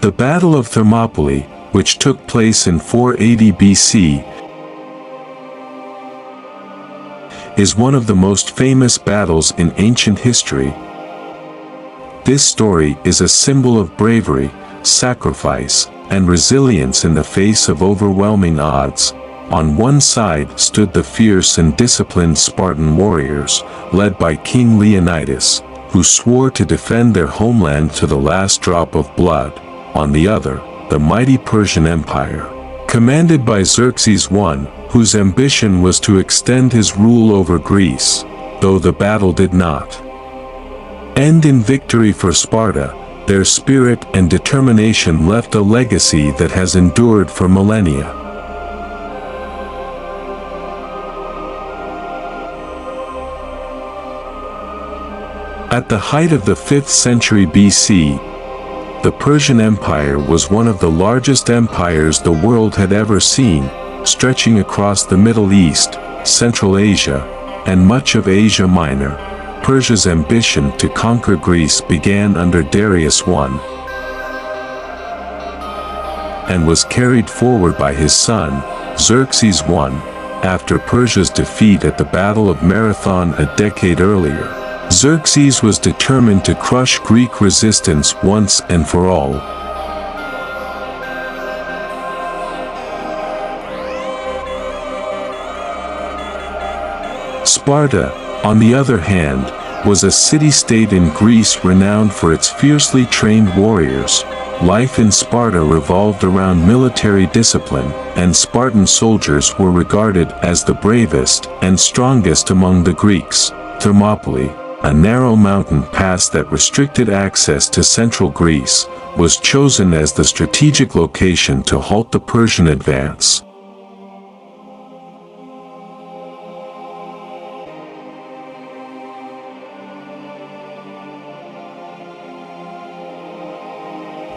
The Battle of Thermopylae, which took place in 480 BC, is one of the most famous battles in ancient history. This story is a symbol of bravery, sacrifice, and resilience in the face of overwhelming odds. On one side stood the fierce and disciplined Spartan warriors, led by King Leonidas, who swore to defend their homeland to the last drop of blood. On the other, the mighty Persian Empire, commanded by Xerxes I, whose ambition was to extend his rule over Greece, though the battle did not end in victory for Sparta. Their spirit and determination left a legacy that has endured for millennia. At the height of the 5th century BC, the Persian Empire was one of the largest empires the world had ever seen, stretching across the Middle East, Central Asia, and much of Asia Minor. Persia's ambition to conquer Greece began under Darius I and was carried forward by his son, Xerxes I, after Persia's defeat at the Battle of Marathon a decade earlier. Xerxes was determined to crush Greek resistance once and for all. Sparta, on the other hand, was a city-state in Greece renowned for its fiercely trained warriors. Life in Sparta revolved around military discipline, and Spartan soldiers were regarded as the bravest and strongest among the Greeks. Thermopylae, a narrow mountain pass that restricted access to central Greece, was chosen as the strategic location to halt the Persian advance.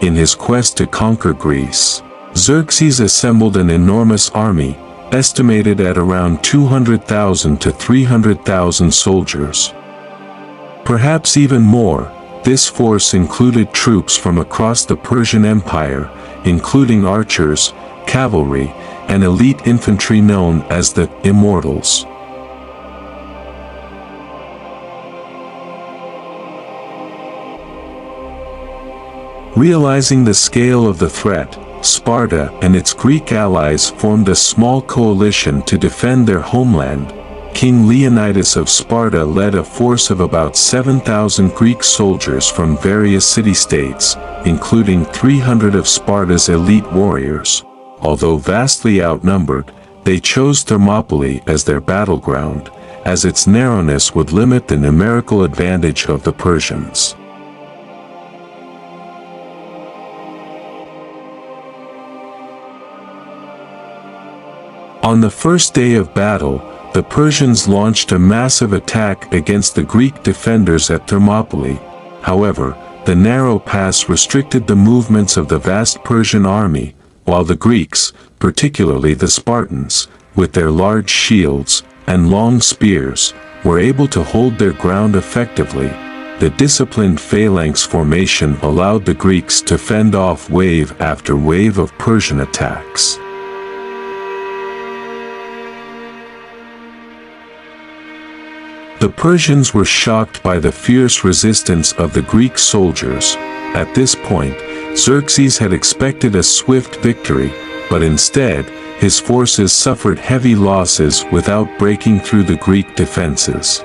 In his quest to conquer Greece, Xerxes assembled an enormous army, estimated at around 200,000 to 300,000 soldiers. Perhaps even more, this force included troops from across the Persian Empire, including archers, cavalry, and elite infantry known as the Immortals. Realizing the scale of the threat, Sparta and its Greek allies formed a small coalition to defend their homeland. King Leonidas of Sparta led a force of about 7,000 Greek soldiers from various city-states, including 300 of Sparta's elite warriors. Although vastly outnumbered, they chose Thermopylae as their battleground, as its narrowness would limit the numerical advantage of the Persians. On the first day of battle, the Persians launched a massive attack against the Greek defenders at Thermopylae. However, the narrow pass restricted the movements of the vast Persian army, while the Greeks, particularly the Spartans, with their large shields and long spears, were able to hold their ground effectively. The disciplined phalanx formation allowed the Greeks to fend off wave after wave of Persian attacks. The Persians were shocked by the fierce resistance of the Greek soldiers. At this point, Xerxes had expected a swift victory, but instead, his forces suffered heavy losses without breaking through the Greek defenses.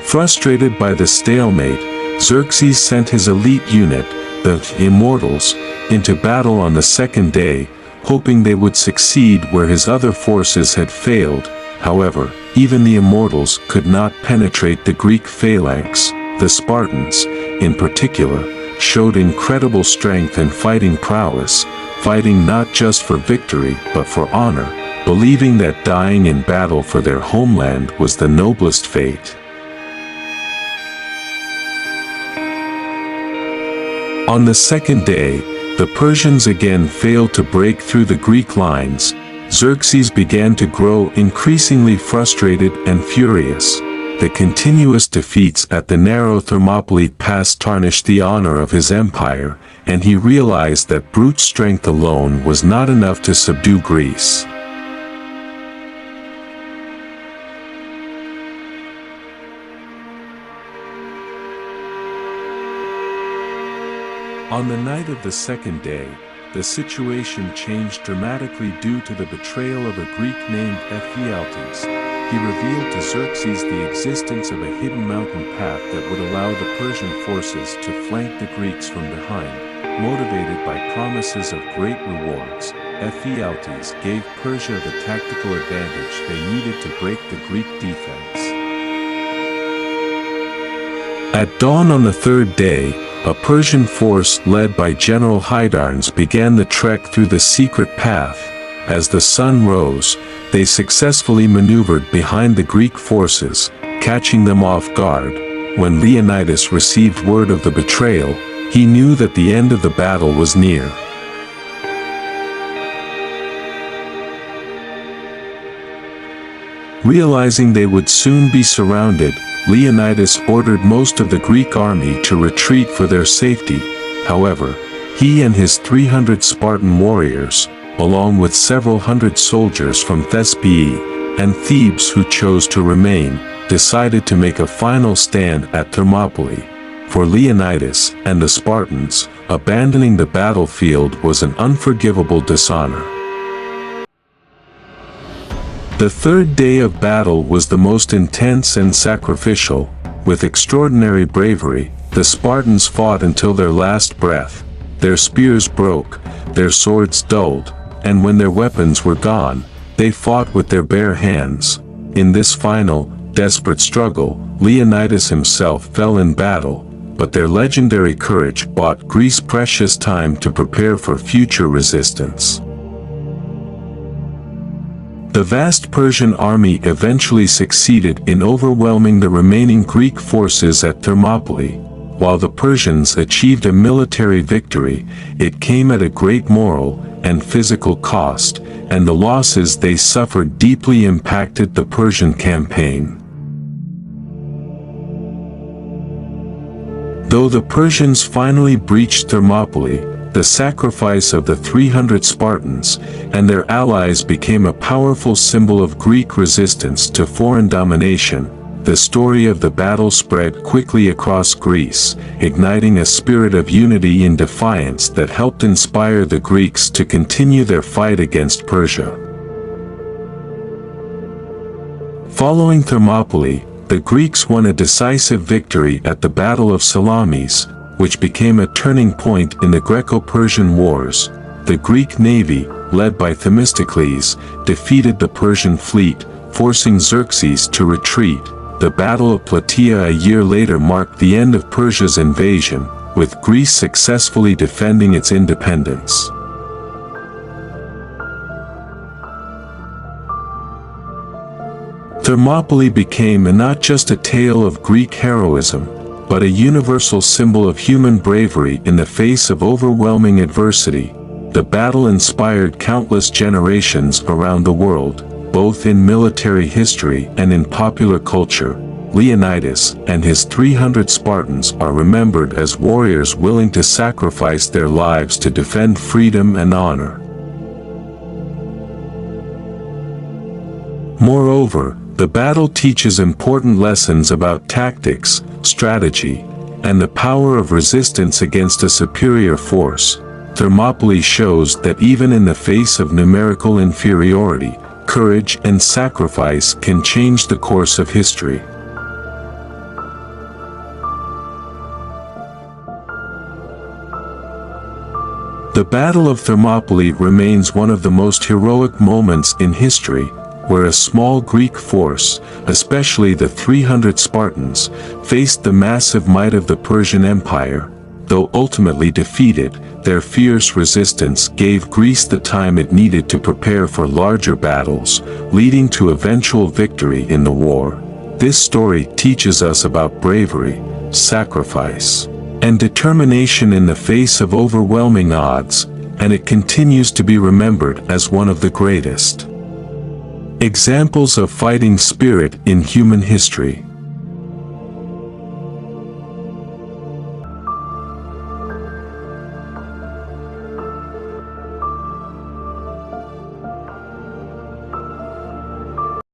Frustrated by the stalemate, Xerxes sent his elite unit, the Immortals, into battle on the second day, hoping they would succeed where his other forces had failed. However, even the Immortals could not penetrate the Greek phalanx. The Spartans, in particular, showed incredible strength and fighting prowess, fighting not just for victory but for honor, believing that dying in battle for their homeland was the noblest fate. On the second day, the Persians again failed to break through the Greek lines. Xerxes began to grow increasingly frustrated and furious. the continuous defeats at the narrow Thermopylae pass tarnished the honor of his empire, and he realized that brute strength alone was not enough to subdue Greece. On the night of the second day, the situation changed dramatically due to the betrayal of a Greek named Ephialtes. He revealed to Xerxes the existence of a hidden mountain path that would allow the Persian forces to flank the Greeks from behind. Motivated by promises of great rewards, Ephialtes gave Persia the tactical advantage they needed to break the Greek defense. At dawn on the third day, a Persian force led by General Hydarnes began the trek through the secret path. As the sun rose, they successfully maneuvered behind the Greek forces, catching them off guard. When Leonidas received word of the betrayal, he knew that the end of the battle was near. Realizing they would soon be surrounded, Leonidas ordered most of the Greek army to retreat for their safety. However, he and his 300 Spartan warriors, along with several hundred soldiers from Thespae and Thebes who chose to remain, decided to make a final stand at Thermopylae. For Leonidas and the Spartans, abandoning the battlefield was an unforgivable dishonor. The third day of battle was the most intense and sacrificial. With extraordinary bravery, the Spartans fought until their last breath. Their spears broke, their swords dulled, and when their weapons were gone, they fought with their bare hands. In this final, desperate struggle, Leonidas himself fell in battle, but their legendary courage bought Greece precious time to prepare for future resistance. The vast Persian army eventually succeeded in overwhelming the remaining Greek forces at Thermopylae. While the Persians achieved a military victory, it came at a great moral and physical cost, and the losses they suffered deeply impacted the Persian campaign. Though the Persians finally breached Thermopylae, the sacrifice of the 300 Spartans and their allies became a powerful symbol of Greek resistance to foreign domination. The story of the battle spread quickly across Greece, igniting a spirit of unity and defiance that helped inspire the Greeks to continue their fight against Persia. Following Thermopylae, the Greeks won a decisive victory at the Battle of Salamis, which became a turning point in the Greco-Persian Wars. The Greek navy, led by Themistocles, defeated the Persian fleet, forcing Xerxes to retreat. The Battle of Plataea a year later marked the end of Persia's invasion, with Greece successfully defending its independence. Thermopylae became not just a tale of Greek heroism, but a universal symbol of human bravery in the face of overwhelming adversity. The battle inspired countless generations around the world, both in military history and in popular culture. Leonidas and his 300 Spartans are remembered as warriors willing to sacrifice their lives to defend freedom and honor. Moreover, the battle teaches important lessons about tactics, strategy, and the power of resistance against a superior force. Thermopylae shows that even in the face of numerical inferiority, courage and sacrifice can change the course of history. The Battle of Thermopylae remains one of the most heroic moments in history, where a small Greek force, especially the 300 Spartans, faced the massive might of the Persian Empire. Though ultimately defeated, their fierce resistance gave Greece the time it needed to prepare for larger battles, leading to eventual victory in the war. This story teaches us about bravery, sacrifice, and determination in the face of overwhelming odds, and it continues to be remembered as one of the greatest examples of fighting spirit in human history.